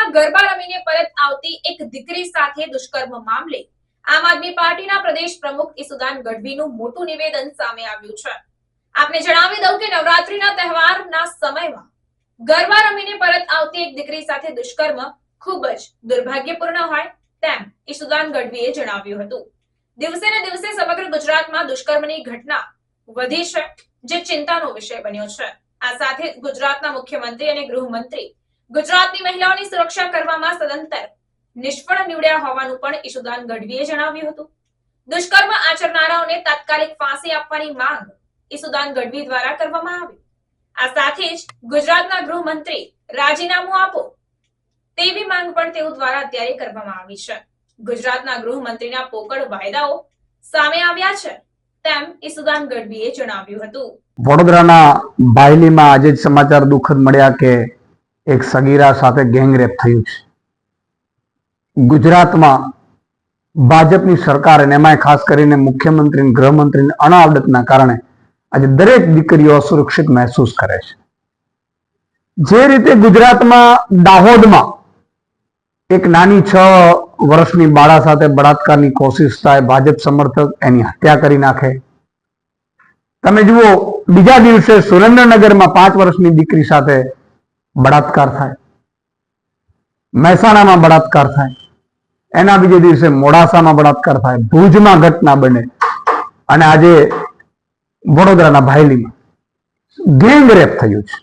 ગુજરાતમાં ગરબા રમીને પરત આવતી એક દીકરી સાથે દુષ્કર્મ મામલે આમ આદમી પાર્ટીના પ્રદેશ પ્રમુખ ઈસુદાન ગઢવીનું મોટું નિવેદન સામે આવ્યું છે। આપને જણાવી દઉં કે નવરાત્રીના તહેવારના સમયમાં ગરબા રમીને પરત આવતી એક દીકરી સાથે દુષ્કર્મ ખૂબ જ દુર્ભાગ્યપૂર્ણ હોય તેમ ઈસુદાન ગઢવીએ જણાવ્યું હતું। દિવસે ને દિવસે સમગ્ર ગુજરાતમાં દુષ્કર્મની ઘટના વધી છે, જે ચિંતાનો વિષય બન્યો છે। આ સાથે ગુજરાતના મુખ્યમંત્રી અને ગૃહમંત્રી ગુજરાતની મહિલાઓની સુરક્ષા કરવામાં સદંતર નિષ્ફળ નીવડ્યા હોવાનું પણ ઈસુદાન ગઢવીએ જણાવ્યું હતું। દુષ્કર્મ આચરનારાઓને તાત્કાલિક ફાંસી આપવાની માંગ ઈસુદાન ગઢવી દ્વારા કરવામાં આવી। આ સાથે જ ગુજરાતના ગૃહમંત્રી રાજીનામું આપો તેવી માંગ પણ તેઓ દ્વારા અત્યારે કરવામાં આવી છે। ગુજરાતના ગૃહમંત્રીના પોકળ વાયદાઓ સામે આવ્યા છે તેમ ઈસુદાન ગઢવીએ જણાવ્યું હતું। વડોદરાના બાયલીમાં આજે જ સમાચાર દુઃખદ મળ્યા કે એક સગીરા સાથે ગેંગરેપ થયું છે। ગુજરાતમાં ભાજપની સરકાર અને એમાં ખાસ કરીને મુખ્યમંત્રી અને ગૃહમંત્રીની અનાવડતના કારણે આજે દરેક દીકરીઓ અસુરક્ષિત મહેસૂસ કરે છે। જે રીતે ગુજરાતમાં દાહોદમાં એક નાની 6 વર્ષની બાળા સાથે બળાત્કારની કોશિશ થાય, ભાજપ સમર્થક એની હત્યા કરી નાખે। તમે જુઓ, બીજા દિવસે સુરેન્દ્રનગરમાં 5 વર્ષની દીકરી સાથે બળાત્કાર થાય, મહેસાણામાં બળાત્કાર થાય, એના બીજે દિવસે મોડાસામાં બળાત્કાર થાય, ભુજમાં ઘટના બને અને આજે વડોદરાના ભાયલીમાં ગેંગરેપ થયું છે।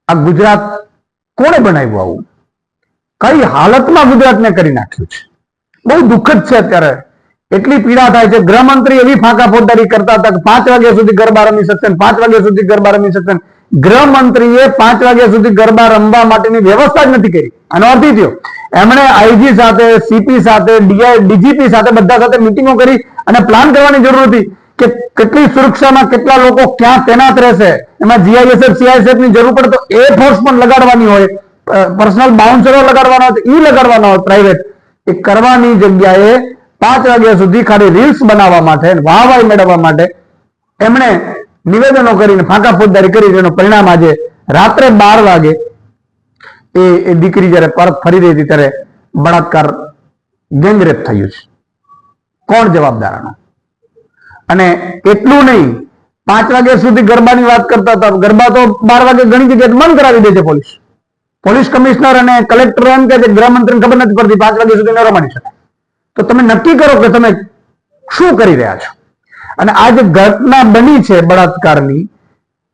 આ ગુજરાત કોણે બનાવ્યું? આવું કઈ હાલતમાં ગુજરાતને કરી નાખ્યું છે? બહુ દુઃખદ છે। અત્યારે એટલી પીડા થાય છે। ગૃહમંત્રી એવી ફાંકા ફોજદારી કરતા હતા કે 5 વાગ્યા સુધી ગરબા રમી શકશે, 5 વાગ્યા સુધી ગરબા રમી શકશે। ગૃહમંત્રીએ 5 વાગ્યા સુધી ગરબા રમવા માટેની વ્યવસ્થા જ નથી કરી। આનો અર્થ એ થયો એમણે આઈજી સાથે, સીપી સાથે, ડીજીપી સાથે બધા સાથે મિટિંગો કરી અને પ્લાન કરવાની જરૂર હતી કે કેટલી સુરક્ષામાં કેટલા લોકો ક્યાં તૈનાત રહેશે। એમાં જીઆઈએસએફ, સીઆઈએસએફ ની જરૂર પડે તો એ ફોર્સ પણ લગાડવાની હોય, પર્સનલ બાઉન્સરો લગાડવાના હોય, ઈ લગાડવાના હોય પ્રાઇવેટ। એ કરવાની જગ્યાએ 5 વાગ્યા સુધી ખાલી રીલ્સ બનાવવા માટે, વાહવાહી મેળવવા માટે એમણે નિવેદનો કરીને ફાંકા ફોજદારી કરી, જેનું પરિણામ આજે રાત્રે 12 વાગે એ દીકરી જયારે પરત ફરી રહી હતી ત્યારે બળાત્કાર ગેંગરેપ થયું છે। કોણ જવાબદાર આનો? અને એટલું નહીં, 5 વાગ્યા સુધી ગરબાની વાત કરતા હતા, ગરબા તો 12 વાગે ઘણી જગ્યાએ બંધ કરાવી દે છે પોલીસ કમિશનર અને કલેક્ટર એમ કે ગૃહમંત્રીને ખબર નથી પડતી 5 વાગ્યા સુધી ન રમાડી શકાય। તો તમે નક્કી કરો કે તમે શું કરી રહ્યા છો। અને આ જે ઘટના બની છે બળાત્કારની,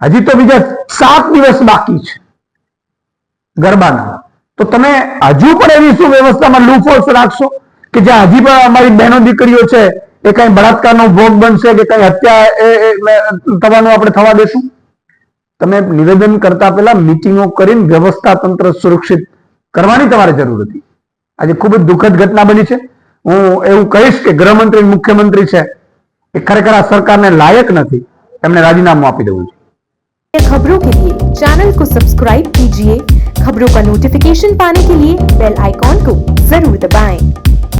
હજી તો બીજા 7 દિવસ બાકી છે ગરબાના, તો તમે હજુ પણ એવી શું વ્યવસ્થામાં લૂફોલ્સ રાખશો કે જ્યાં હજી પણ અમારી બહેનો દીકરીઓ છે એ કઈ બળાત્કારનો ભોગ બનશે કે કઈ હત્યા થવાનું આપણે થવા દેશું? તમે નિવેદન કરતા પહેલા મીટિંગો કરીને વ્યવસ્થા તંત્ર સુરક્ષિત કરવાની તમારે જરૂર હતી। આજે ખૂબ જ દુઃખદ ઘટના બની છે। હું એવું કહીશ કે ગૃહમંત્રી મુખ્યમંત્રી છે એ ખરેખર આ સરकारને લાયક નથી, એમને રાજીનામું આપી દેવું છે। खबरों के लिए चैनल को सब्सक्राइब कीजिए। खबरों का नोटिफिकेशन पाने के लिए बेल आइकॉन को जरूर दबाएं।